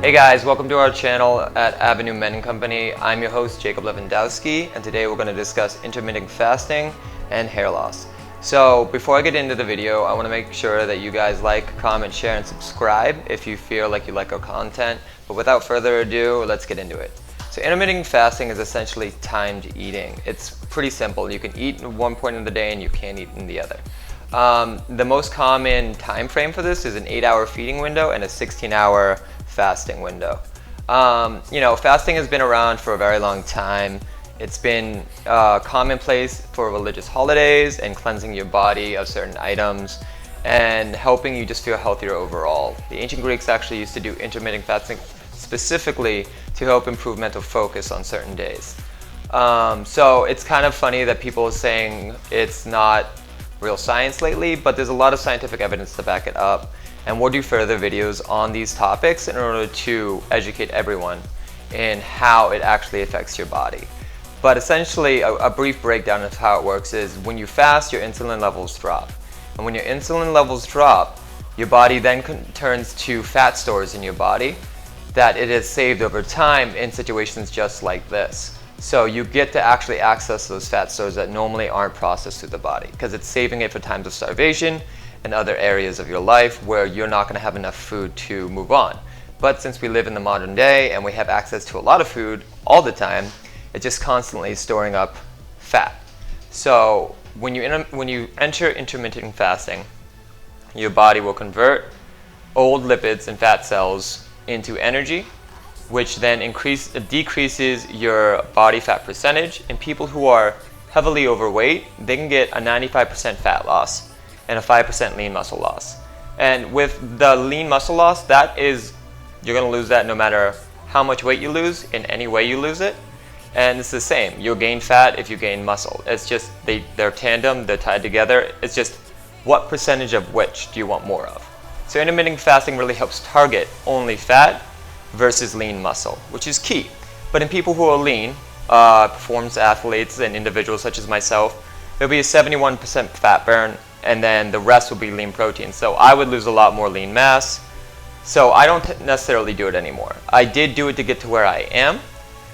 Hey guys, welcome to our channel at Avenue Men & Company. I'm your host Jacob Lewandowski, and today we're going to discuss intermittent fasting and hair loss. So before I get into the video, I want to make sure that you guys like, comment, share, and subscribe if you feel like you like our content. But without further ado, let's get into it. So intermittent fasting is essentially timed eating. It's pretty simple. You can eat at one point in the day and you can't eat in the other. The most common time frame for this is an 8-hour feeding window and a 16-hour fasting window. Fasting has been around for a very long time. It's been commonplace for religious holidays and cleansing your body of certain items and helping you just feel healthier overall. The ancient Greeks actually used to do intermittent fasting specifically to help improve mental focus on certain days. So it's kind of funny that people are saying it's not real science lately, but there's a lot of scientific evidence to back it up. And we'll do further videos on these topics in order to educate everyone in how it actually affects your body. But essentially, a brief breakdown of how it works is when you fast, your insulin levels drop. And when your insulin levels drop, your body then turns to fat stores in your body that it has saved over time in situations just like this. So you get to actually access those fat stores that normally aren't processed through the body because it's saving it for times of starvation and other areas of your life where you're not going to have enough food to move on. But since we live in the modern day and we have access to a lot of food all the time, it's just constantly storing up fat. So when you enter intermittent fasting, your body will convert old lipids and fat cells into energy, which then decreases your body fat percentage. And people who are heavily overweight, they can get a 95% fat loss and a 5% lean muscle loss. And with the lean muscle loss, you're gonna lose that no matter how much weight you lose, in any way you lose it. And it's the same, you'll gain fat if you gain muscle. It's just, they're tandem, they're tied together. It's just what percentage of which do you want more of? So intermittent fasting really helps target only fat versus lean muscle, which is key. But in people who are lean, performance athletes and individuals such as myself, there'll be a 71% fat burn, and then the rest will be lean protein. So I would lose a lot more lean mass. So I don't necessarily do it anymore. I did do it to get to where I am,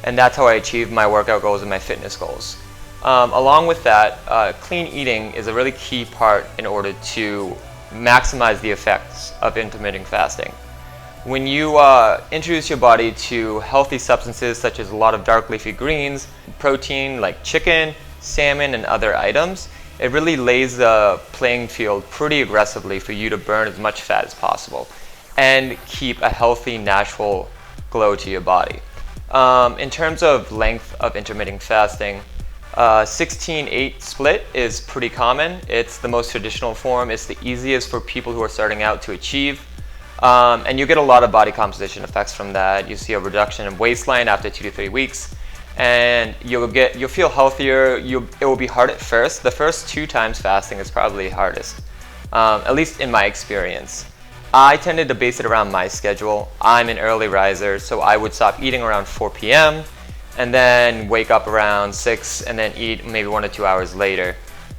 and that's how I achieved my workout goals and my fitness goals. Along with that, clean eating is a really key part in order to maximize the effects of intermittent fasting. When you introduce your body to healthy substances such as a lot of dark leafy greens, protein like chicken, salmon, and other items, it really lays the playing field pretty aggressively for you to burn as much fat as possible and keep a healthy, natural glow to your body. In terms of length of intermittent fasting, 16-8 split is pretty common. It's the most traditional form. It's the easiest for people who are starting out to achieve. And you get a lot of body composition effects from that. You see a reduction in waistline after 2 to 3 weeks. And you'll feel healthier. It will be hard at first. The first 2 times fasting is probably hardest, at least in my experience. I tended to base it around my schedule. I'm an early riser, so I would stop eating around 4 p.m. and then wake up around 6 and then eat maybe 1 or 2 hours later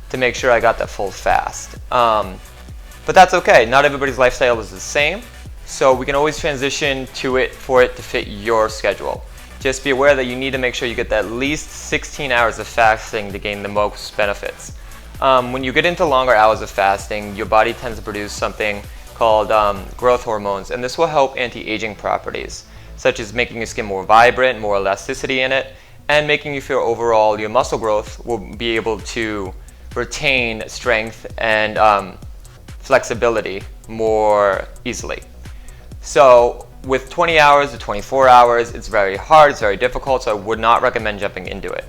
to make sure I got that full fast. But that's okay. Not everybody's lifestyle is the same, so we can always transition to it for it to fit your schedule. Just be aware that you need to make sure you get at least 16 hours of fasting to gain the most benefits. When you get into longer hours of fasting, your body tends to produce something called growth hormones, and this will help anti-aging properties, such as making your skin more vibrant, more elasticity in it, and making you feel overall your muscle growth will be able to retain strength and flexibility more easily. So with 20 hours to 24 hours, it's very hard, it's very difficult, so I would not recommend jumping into it.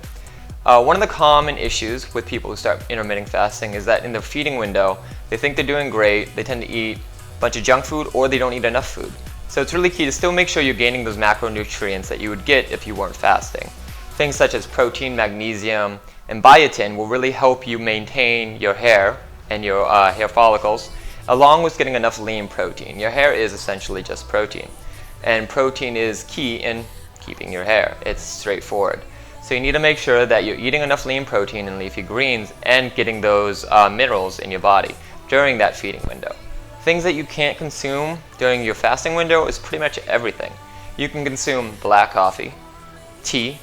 One of the common issues with people who start intermittent fasting is that in the feeding window, they think they're doing great, they tend to eat a bunch of junk food, or they don't eat enough food. So it's really key to still make sure you're gaining those macronutrients that you would get if you weren't fasting. Things such as protein, magnesium, and biotin will really help you maintain your hair and your hair follicles, along with getting enough lean protein. Your hair is essentially just protein, and protein is key in keeping your hair. It's straightforward. So you need to make sure that you're eating enough lean protein and leafy greens and getting those minerals in your body during that feeding window. Things that you can't consume during your fasting window is pretty much everything. you can consume black coffee, tea,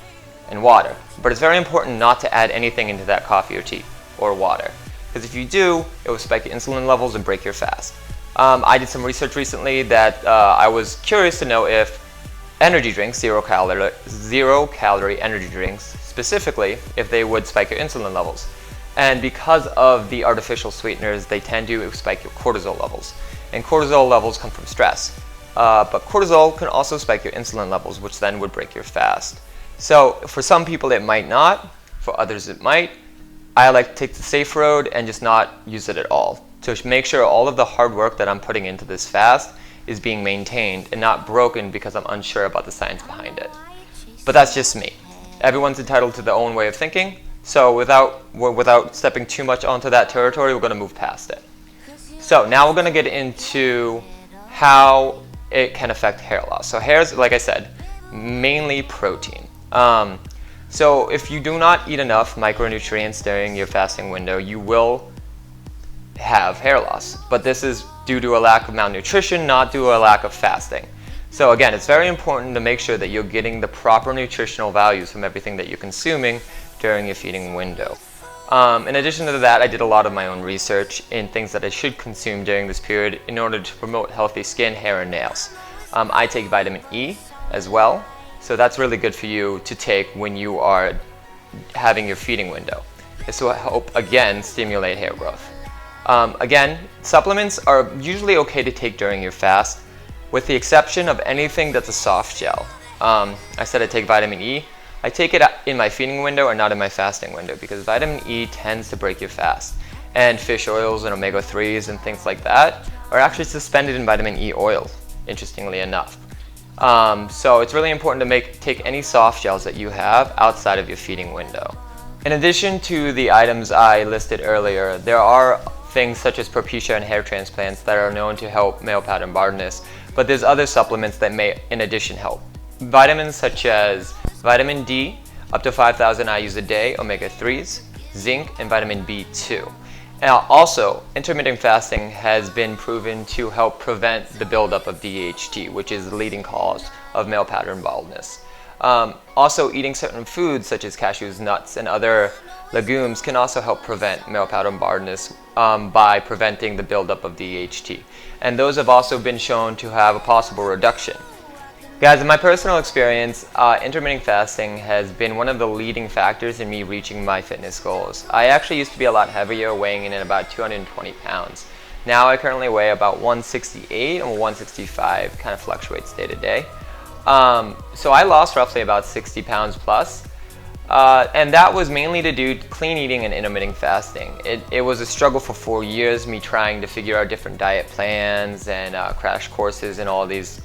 and water. But it's very important not to add anything into that coffee or tea or water, because if you do, it will spike your insulin levels and break your fast. I did some research recently that I was curious to know if energy drinks, zero calorie energy drinks specifically, if they would spike your insulin levels. And because of the artificial sweeteners, they tend to spike your cortisol levels. And cortisol levels come from stress. But cortisol can also spike your insulin levels, which then would break your fast. So for some people it might not, for others it might. I like to take the safe road and just not use it at all, to make sure all of the hard work that I'm putting into this fast is being maintained and not broken because I'm unsure about the science behind it. But that's just me. Everyone's entitled to their own way of thinking, so without stepping too much onto that territory, we're going to move past it. So now we're going to get into how it can affect hair loss. So hair is, like I said, mainly protein. So if you do not eat enough micronutrients during your fasting window, you will have hair loss. But this is due to a lack of malnutrition, not due to a lack of fasting. So again, it's very important to make sure that you're getting the proper nutritional values from everything that you're consuming during your feeding window. In addition to that, I did a lot of my own research in things that I should consume during this period in order to promote healthy skin, hair, and nails. I take vitamin E as well, so that's really good for you to take when you are having your feeding window. This will help, again, stimulate hair growth. Again, supplements are usually okay to take during your fast, with the exception of anything that's a soft gel. I said I take vitamin E. I take it in my feeding window and not in my fasting window because vitamin E tends to break your fast. And fish oils and omega-3s and things like that are actually suspended in vitamin E oil, interestingly enough. So it's really important to take any soft gels that you have outside of your feeding window. In addition to the items I listed earlier, there are things such as Propecia and hair transplants that are known to help male pattern baldness, but there's other supplements that may in addition help. Vitamins such as vitamin D, up to 5,000 IUs a day, omega-3s, zinc, and vitamin B2. Now also, intermittent fasting has been proven to help prevent the buildup of DHT, which is the leading cause of male pattern baldness. Also, eating certain foods such as cashews, nuts, and other legumes can also help prevent male pattern baldness by preventing the buildup of DHT. And those have also been shown to have a possible reduction. Guys, in my personal experience, intermittent fasting has been one of the leading factors in me reaching my fitness goals. I actually used to be a lot heavier, weighing in at about 220 pounds. Now I currently weigh about 168 and 165, kind of fluctuates day to day. So I lost roughly about 60 pounds plus, and that was mainly to do clean eating and intermittent fasting. It was a struggle for 4 years, me trying to figure out different diet plans and crash courses and all these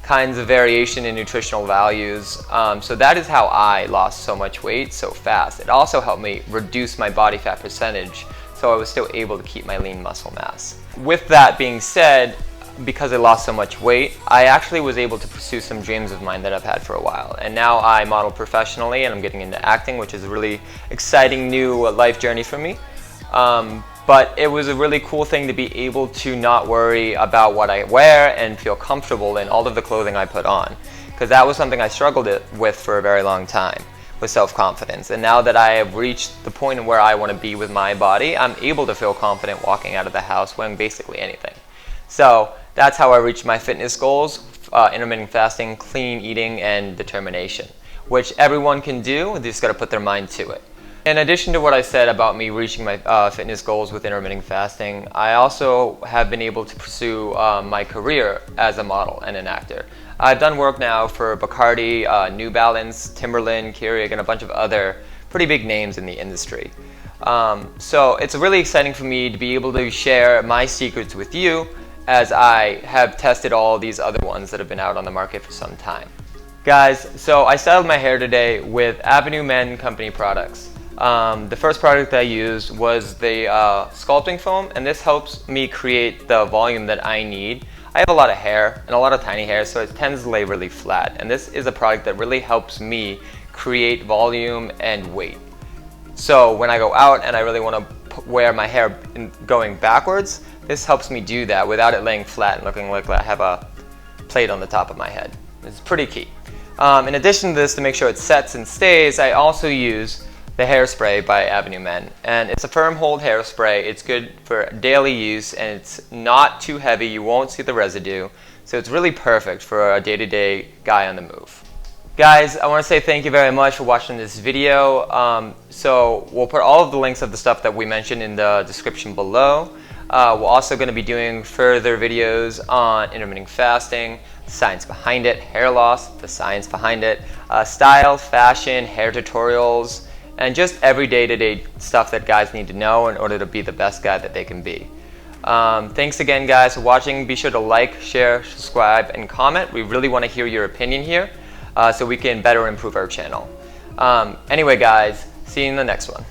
kinds of variation in nutritional values. So that is how I lost so much weight so fast. It also helped me reduce my body fat percentage, so I was still able to keep my lean muscle mass. With that being said, because I lost so much weight, I actually was able to pursue some dreams of mine that I've had for a while. And now I model professionally and I'm getting into acting, which is a really exciting new life journey for me. But it was a really cool thing to be able to not worry about what I wear and feel comfortable in all of the clothing I put on. Because that was something I struggled with for a very long time, with self-confidence. And now that I have reached the point where I want to be with my body, I'm able to feel confident walking out of the house wearing basically anything. So that's how I reached my fitness goals, intermittent fasting, clean eating, and determination, which everyone can do. They just got to put their mind to it. In addition to what I said about me reaching my fitness goals with intermittent fasting, I also have been able to pursue my career as a model and an actor. I've done work now for Bacardi, New Balance, Timberland, Keurig, and a bunch of other pretty big names in the industry. So it's really exciting for me to be able to share my secrets with you, as I have tested all these other ones that have been out on the market for some time. Guys, so I styled my hair today with Avenue Men Company products. The first product I used was the sculpting foam, and this helps me create the volume that I need. I have a lot of hair and a lot of tiny hair, so it tends to lay really flat, and this is a product that really helps me create volume and weight. So when I go out and I really want to wear my hair going backwards, this helps me do that without it laying flat and looking like I have a plate on the top of my head. It's pretty key. In addition to this, to make sure it sets and stays, I also use the hairspray by Avenue Men, and it's a firm hold hairspray. It's good for daily use, and it's not too heavy. You won't see the residue, so it's really perfect for a day-to-day guy on the move. Guys, I want to say thank you very much for watching this video. So we'll put all of the links of the stuff that we mentioned in the description below. We're also going to be doing further videos on intermittent fasting, the science behind it, hair loss, the science behind it, style, fashion, hair tutorials, and just every day-to-day stuff that guys need to know in order to be the best guy that they can be. Thanks again, guys, for watching. Be sure to like, share, subscribe, and comment. We really want to hear your opinion here so we can better improve our channel. Anyway, guys, see you in the next one.